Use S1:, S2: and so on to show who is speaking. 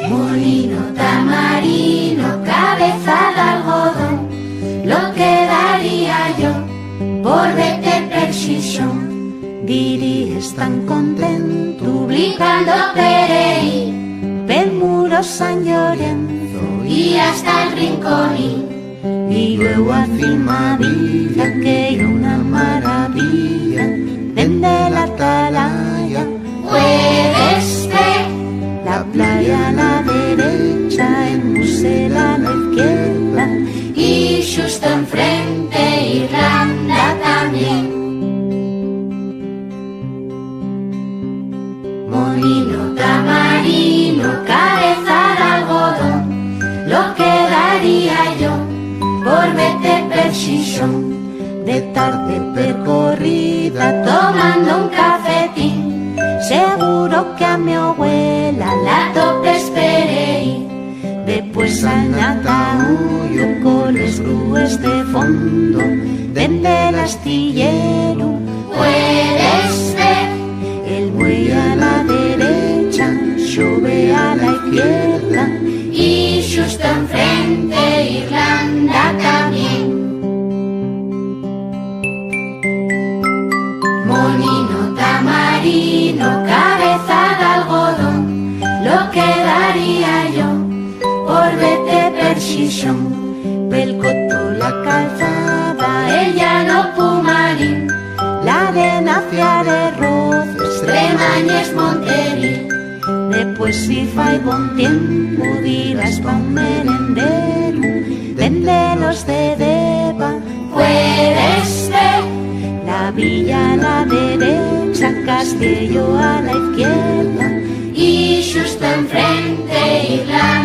S1: Molino tamarino, cabeza de algodón, lo que daría yo por verte precision.
S2: Diries tan content,
S1: Publicando Perey
S2: pel muro San Lorenzo
S1: y hasta el Rinconí.
S2: y luego encima Villa, que era una maravilla, desde la atalaya
S1: Puedes ver
S2: la playa a la derecha, el museo a la izquierda.
S1: y justo enfrente Irlanda también. Molino tamarino, cabeza de algodón, lo que daría yo por verte precision.
S2: De tarde percorrida,
S1: Tomando un cafetín,
S2: seguro que a mi abuela
S1: la tope esperé.
S2: después al Nataúyo con los grúes de fondo, desde el astillero
S1: Puedes ver
S2: el buey a la derecha, Xove a la izquierda.
S1: y justo enfrente Irlanda también. Molino tamarino, cabeza de algodón, lo que daría yo por verte precision.
S2: Pel coto la calzada,
S1: El llano pumarín,
S2: la arena fiare roces,
S1: Tremañes Monterí.
S2: después si fai bon tiempo dirás pa un merendero, desde los de Deva,
S1: Puedes ver
S2: la villa a la derecha, Castillo a la izquierda.
S1: y justo enfrente Irlanda